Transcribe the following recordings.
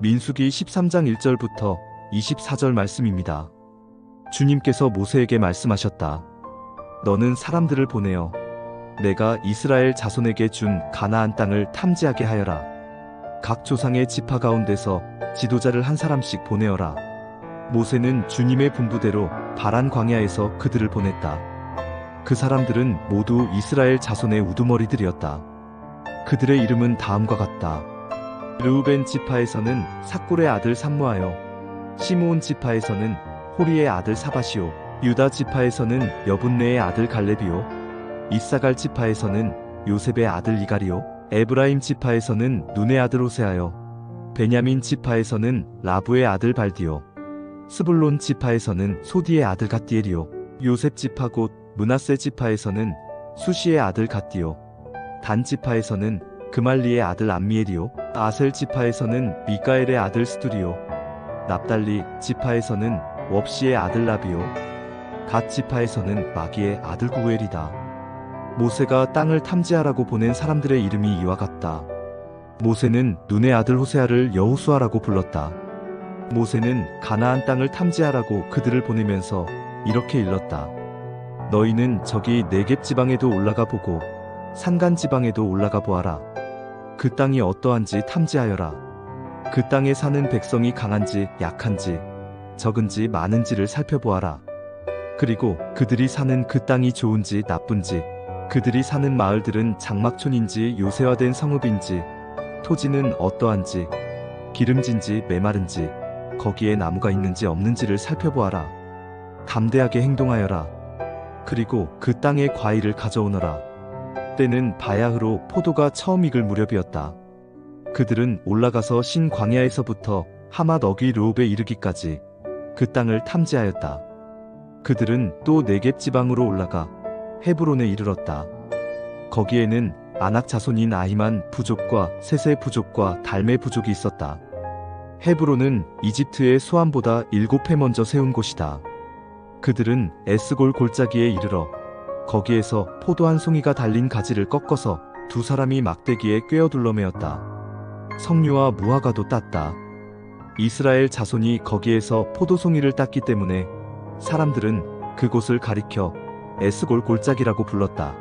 민수기 13장 1절부터 24절 말씀입니다. 주님께서 모세에게 말씀하셨다. 너는 사람들을 보내어 내가 이스라엘 자손에게 준 가나안 땅을 탐지하게 하여라. 각 조상의 지파 가운데서 지도자를 한 사람씩 보내어라. 모세는 주님의 분부대로 바란 광야에서 그들을 보냈다. 그 사람들은 모두 이스라엘 자손의 우두머리들이었다. 그들의 이름은 다음과 같다. 르우벤 지파에서는 삭골의 아들 삼무하여, 시므온 지파에서는 호리의 아들 사바시오, 유다 지파에서는 여분네의 아들 갈렙이요, 이사갈 지파에서는 요셉의 아들 이갈이요, 에브라임 지파에서는 눈의 아들 호세아요, 베냐민 지파에서는 라부의 아들 발디요, 스불론 지파에서는 소디의 아들 갓디엘이요, 요셉 지파 곧 므낫세 지파에서는 수시의 아들 갓디요, 단 지파에서는 그말리의 아들 암미엘이요, 아셀 지파에서는 미가엘의 아들 스두리요, 납달리 지파에서는 웁시의 아들 라비요, 갓 지파에서는 마기의 아들 구엘이다. 모세가 땅을 탐지하라고 보낸 사람들의 이름이 이와 같다. 모세는 눈의 아들 호세아를 여호수아라고 불렀다. 모세는 가나안 땅을 탐지하라고 그들을 보내면서 이렇게 일렀다. 너희는 저기 네겝 지방에도 올라가 보고 산간 지방에도 올라가 보아라. 그 땅이 어떠한지 탐지하여라. 그 땅에 사는 백성이 강한지 약한지 적은지 많은지를 살펴보아라. 그리고 그들이 사는 그 땅이 좋은지 나쁜지, 그들이 사는 마을들은 장막촌인지 요새화된 성읍인지, 토지는 어떠한지 기름진지 메마른지, 거기에 나무가 있는지 없는지를 살펴보아라. 담대하게 행동하여라. 그리고 그 땅의 과일을 가져오너라. 때는 바야흐로 포도가 처음 익을 무렵이었다. 그들은 올라가서 신 광야에서부터 하맛 어귀 르홉에 이르기까지 그 땅을 탐지하였다. 그들은 또 네겝 지방으로 올라가 헤브론에 이르렀다. 거기에는 아낙 자손인 아히만 부족과 세세 부족과 달메 부족이 있었다. 헤브론은 이집트의 소암보다 7배 먼저 세운 곳이다. 그들은 에스골 골짜기에 이르러 거기에서 포도 한 송이가 달린 가지를 꺾어서 두 사람이 막대기에 꿰어 둘러매었다. 석류와 무화과도 땄다. 이스라엘 자손이 거기에서 포도송이를 땄기 때문에 사람들은 그곳을 가리켜 에스골 골짜기라고 불렀다.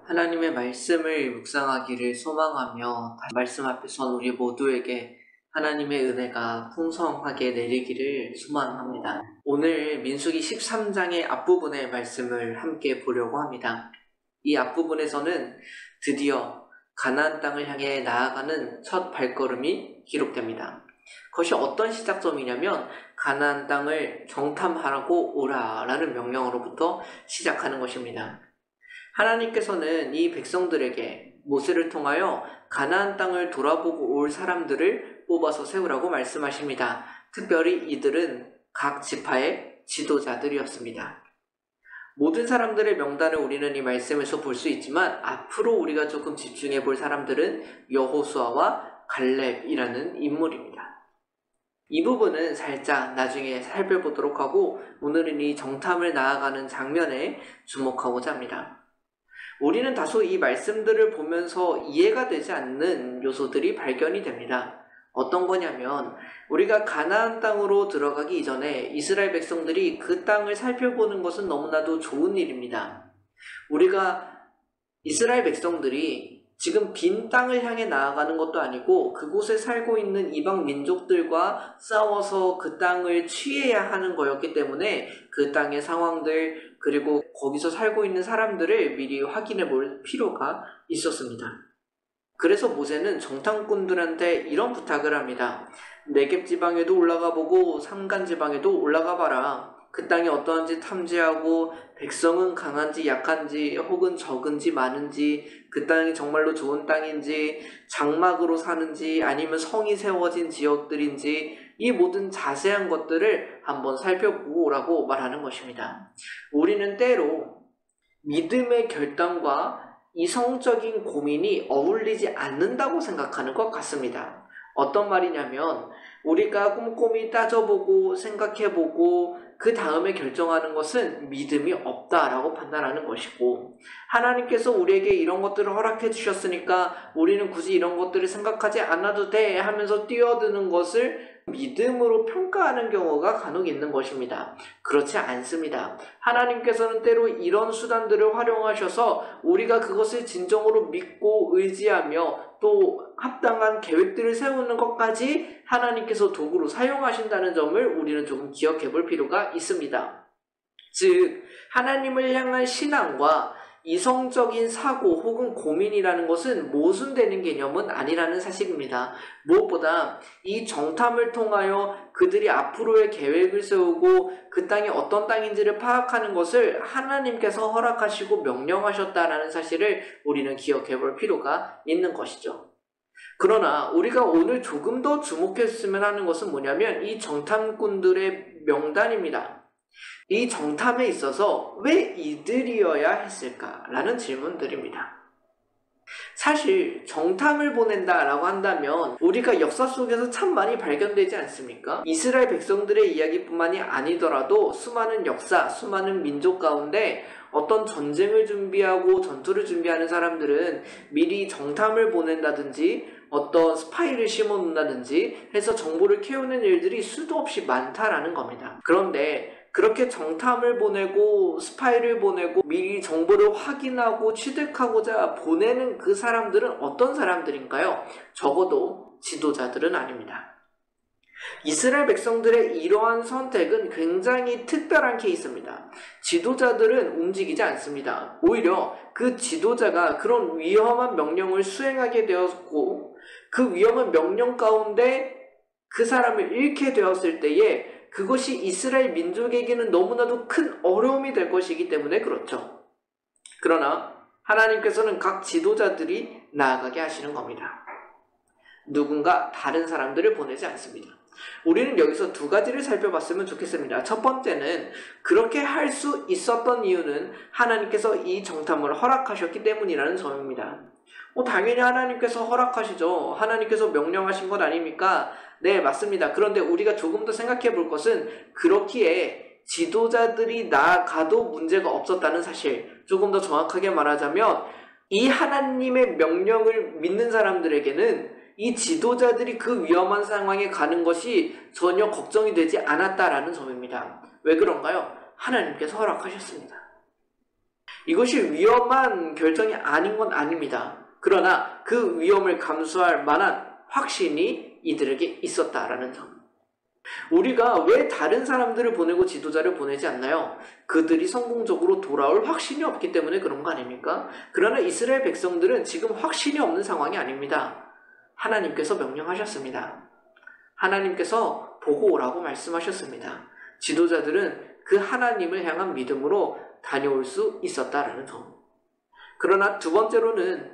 하나님의 말씀을 묵상하기를 소망하며 말씀 앞에선 우리 모두에게 하나님의 은혜가 풍성하게 내리기를 소망합니다. 오늘 민수기 13장의 앞부분의 말씀을 함께 보려고 합니다. 이 앞부분에서는 드디어 가나안 땅을 향해 나아가는 첫 발걸음이 기록됩니다. 그것이 어떤 시작점이냐면 가나안 땅을 정탐하라고 오라라는 명령으로부터 시작하는 것입니다. 하나님께서는 이 백성들에게 모세를 통하여 가나안 땅을 돌아보고 올 사람들을 뽑아서 세우라고 말씀하십니다. 특별히 이들은 각 지파의 지도자들이었습니다. 모든 사람들의 명단을 우리는 이 말씀에서 볼 수 있지만 앞으로 우리가 조금 집중해 볼 사람들은 여호수아와 갈렙이라는 인물입니다. 이 부분은 살짝 나중에 살펴보도록 하고 오늘은 이 정탐을 나아가는 장면에 주목하고자 합니다. 우리는 다소 이 말씀들을 보면서 이해가 되지 않는 요소들이 발견이 됩니다. 어떤 거냐면 우리가 가나안 땅으로 들어가기 이전에 이스라엘 백성들이 그 땅을 살펴보는 것은 너무나도 좋은 일입니다. 우리가 이스라엘 백성들이 지금 빈 땅을 향해 나아가는 것도 아니고 그곳에 살고 있는 이방 민족들과 싸워서 그 땅을 취해야 하는 거였기 때문에 그 땅의 상황들 그리고 거기서 살고 있는 사람들을 미리 확인해 볼 필요가 있었습니다. 그래서 모세는 정탐꾼들한테 이런 부탁을 합니다. 네겝 지방에도 올라가 보고 산간 지방에도 올라가 봐라. 그 땅이 어떠한지 탐지하고 백성은 강한지 약한지 혹은 적은지 많은지 그 땅이 정말로 좋은 땅인지 장막으로 사는지 아니면 성이 세워진 지역들인지 이 모든 자세한 것들을 한번 살펴보고 오라고 말하는 것입니다. 우리는 때로 믿음의 결단과 이성적인 고민이 어울리지 않는다고 생각하는 것 같습니다. 어떤 말이냐면 우리가 꼼꼼히 따져보고 생각해보고 그 다음에 결정하는 것은 믿음이 없다라고 판단하는 것이고, 하나님께서 우리에게 이런 것들을 허락해 주셨으니까 우리는 굳이 이런 것들을 생각하지 않아도 돼 하면서 뛰어드는 것을 믿음으로 평가하는 경우가 간혹 있는 것입니다. 그렇지 않습니다. 하나님께서는 때로 이런 수단들을 활용하셔서 우리가 그것을 진정으로 믿고 의지하며 또 합당한 계획들을 세우는 것까지 하나님께서 도구로 사용하신다는 점을 우리는 조금 기억해 볼 필요가 있습니다. 즉, 하나님을 향한 신앙과 이성적인 사고 혹은 고민이라는 것은 모순되는 개념은 아니라는 사실입니다. 무엇보다 이 정탐을 통하여 그들이 앞으로의 계획을 세우고 그 땅이 어떤 땅인지를 파악하는 것을 하나님께서 허락하시고 명령하셨다라는 사실을 우리는 기억해 볼 필요가 있는 것이죠. 그러나 우리가 오늘 조금 더 주목했으면 하는 것은 뭐냐면 이 정탐꾼들의 명단입니다. 이 정탐에 있어서 왜 이들이어야 했을까라는 질문들입니다. 사실 정탐을 보낸다라고 한다면 우리가 역사 속에서 참 많이 발견되지 않습니까? 이스라엘 백성들의 이야기뿐만이 아니더라도 수많은 역사, 수많은 민족 가운데 어떤 전쟁을 준비하고 전투를 준비하는 사람들은 미리 정탐을 보낸다든지 어떤 스파이를 심어놓는다든지 해서 정보를 캐오는 일들이 수도 없이 많다라는 겁니다. 그런데 그렇게 정탐을 보내고 스파이를 보내고 미리 정보를 확인하고 취득하고자 보내는 그 사람들은 어떤 사람들인가요? 적어도 지도자들은 아닙니다. 이스라엘 백성들의 이러한 선택은 굉장히 특별한 케이스입니다. 지도자들은 움직이지 않습니다. 오히려 그 지도자가 그런 위험한 명령을 수행하게 되었고 그 위험한 명령 가운데 그 사람을 잃게 되었을 때에 그것이 이스라엘 민족에게는 너무나도 큰 어려움이 될 것이기 때문에 그렇죠. 그러나 하나님께서는 각 지도자들이 나아가게 하시는 겁니다. 누군가 다른 사람들을 보내지 않습니다. 우리는 여기서 두 가지를 살펴봤으면 좋겠습니다. 첫 번째는 그렇게 할 수 있었던 이유는 하나님께서 이 정탐을 허락하셨기 때문이라는 점입니다. 당연히 하나님께서 허락하시죠. 하나님께서 명령하신 것 아닙니까? 네, 맞습니다. 그런데 우리가 조금 더 생각해 볼 것은 그렇기에 지도자들이 나아가도 문제가 없었다는 사실, 조금 더 정확하게 말하자면 이 하나님의 명령을 믿는 사람들에게는 이 지도자들이 그 위험한 상황에 가는 것이 전혀 걱정이 되지 않았다라는 점입니다. 왜 그런가요? 하나님께서 허락하셨습니다. 이것이 위험한 결정이 아닌 건 아닙니다. 그러나 그 위험을 감수할 만한 확신이 이들에게 있었다라는 점. 우리가 왜 다른 사람들을 보내고 지도자를 보내지 않나요? 그들이 성공적으로 돌아올 확신이 없기 때문에 그런 거 아닙니까? 그러나 이스라엘 백성들은 지금 확신이 없는 상황이 아닙니다. 하나님께서 명령하셨습니다. 하나님께서 보고 오라고 말씀하셨습니다. 지도자들은 그 하나님을 향한 믿음으로 다녀올 수 있었다라는 점. 그러나 두 번째로는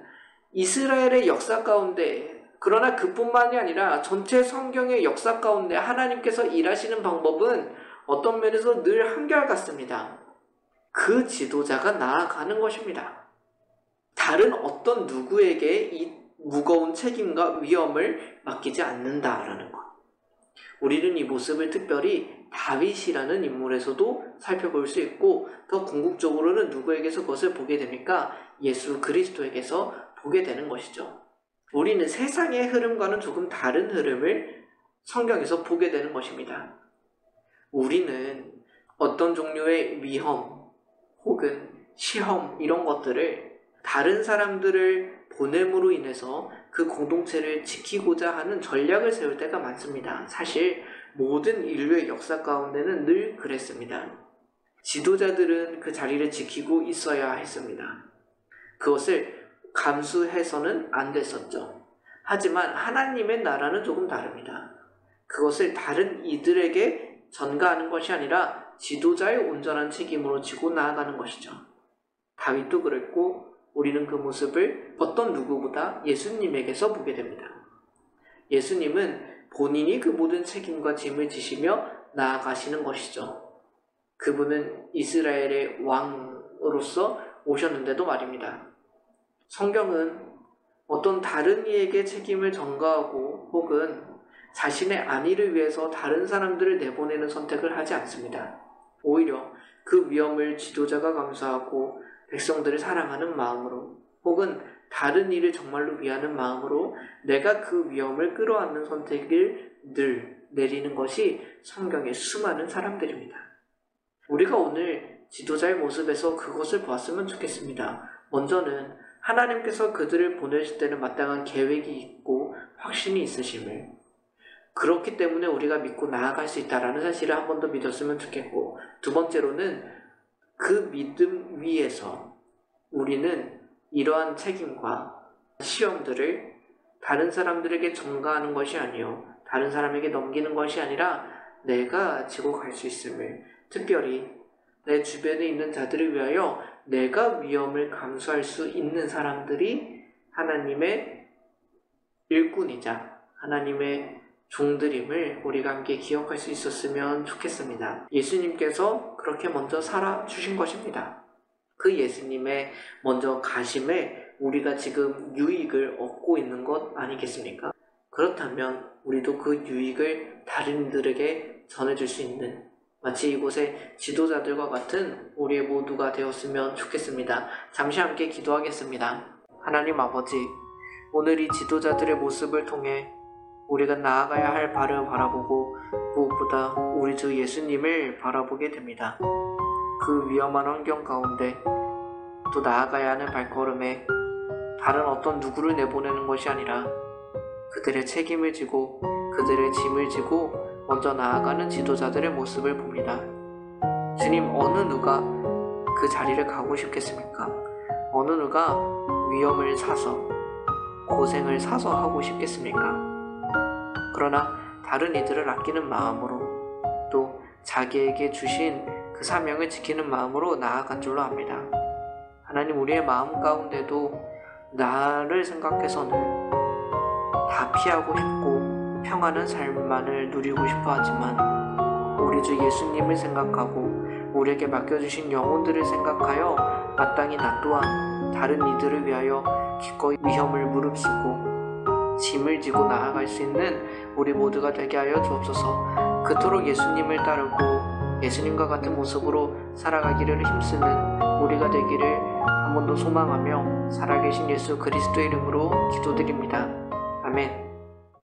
이스라엘의 역사 가운데, 그러나 그뿐만이 아니라 전체 성경의 역사 가운데 하나님께서 일하시는 방법은 어떤 면에서 늘 한결같습니다. 그 지도자가 나아가는 것입니다. 다른 어떤 누구에게 이 무거운 책임과 위험을 맡기지 않는다라는 것. 우리는 이 모습을 특별히 다윗이라는 인물에서도 살펴볼 수 있고, 더 궁극적으로는 누구에게서 그것을 보게 됩니까? 예수 그리스도에게서 보게 되는 것이죠. 우리는 세상의 흐름과는 조금 다른 흐름을 성경에서 보게 되는 것입니다. 우리는 어떤 종류의 위험 혹은 시험 이런 것들을 다른 사람들을 보냄으로 인해서 그 공동체를 지키고자 하는 전략을 세울 때가 많습니다. 사실 모든 인류의 역사 가운데는 늘 그랬습니다. 지도자들은 그 자리를 지키고 있어야 했습니다. 그것을 감수해서는 안 됐었죠. 하지만 하나님의 나라는 조금 다릅니다. 그것을 다른 이들에게 전가하는 것이 아니라 지도자의 온전한 책임으로 지고 나아가는 것이죠. 다윗도 그랬고 우리는 그 모습을 어떤 누구보다 예수님에게서 보게 됩니다. 예수님은 본인이 그 모든 책임과 짐을 지시며 나아가시는 것이죠. 그분은 이스라엘의 왕으로서 오셨는데도 말입니다. 성경은 어떤 다른 이에게 책임을 전가하고 혹은 자신의 안위를 위해서 다른 사람들을 내보내는 선택을 하지 않습니다. 오히려 그 위험을 지도자가 감수하고 백성들을 사랑하는 마음으로 혹은 다른 일을 정말로 위하는 마음으로 내가 그 위험을 끌어안는 선택을 늘 내리는 것이 성경의 수많은 사람들입니다. 우리가 오늘 지도자의 모습에서 그것을 보았으면 좋겠습니다. 먼저는 하나님께서 그들을 보내실 때는 마땅한 계획이 있고 확신이 있으심을, 그렇기 때문에 우리가 믿고 나아갈 수 있다는 사실을 한 번 더 믿었으면 좋겠고, 두 번째로는 그 믿음 위에서 우리는 이러한 책임과 시험들을 다른 사람들에게 전가하는 것이 아니요 다른 사람에게 넘기는 것이 아니라 내가 지고 갈 수 있음을, 특별히 내 주변에 있는 자들을 위하여 내가 위험을 감수할 수 있는 사람들이 하나님의 일꾼이자 하나님의 종들임을 우리가 함께 기억할 수 있었으면 좋겠습니다. 예수님께서 그렇게 먼저 살아주신 것입니다. 그 예수님의 먼저 가심에 우리가 지금 유익을 얻고 있는 것 아니겠습니까? 그렇다면 우리도 그 유익을 다른들에게 전해줄 수 있는, 마치 이곳의 지도자들과 같은 우리 모두가 되었으면 좋겠습니다. 잠시 함께 기도하겠습니다. 하나님 아버지, 오늘 이 지도자들의 모습을 통해 우리가 나아가야 할 바를 바라보고 무엇보다 우리 주 예수님을 바라보게 됩니다. 그 위험한 환경 가운데 또 나아가야 하는 발걸음에 다른 어떤 누구를 내보내는 것이 아니라 그들의 책임을 지고 그들의 짐을 지고 먼저 나아가는 지도자들의 모습을 봅니다. 주님, 어느 누가 그 자리를 가고 싶겠습니까? 어느 누가 위험을 사서 고생을 사서 하고 싶겠습니까? 그러나 다른 이들을 아끼는 마음으로 또 자기에게 주신 그 사명을 지키는 마음으로 나아간 줄로 압니다. 하나님, 우리의 마음 가운데도 나를 생각해서는 다 피하고 싶고 평안한 삶만을 누리고 싶어 하지만 우리 주 예수님을 생각하고 우리에게 맡겨주신 영혼들을 생각하여 마땅히 나 또한 다른 이들을 위하여 기꺼이 위험을 무릅쓰고 짐을 지고 나아갈 수 있는 우리 모두가 되게 하여 주옵소서. 그토록 예수님을 따르고 예수님과 같은 모습으로 살아가기를 힘쓰는 우리가 되기를 한 번 더 소망하며 살아계신 예수 그리스도의 이름으로 기도드립니다. 아멘.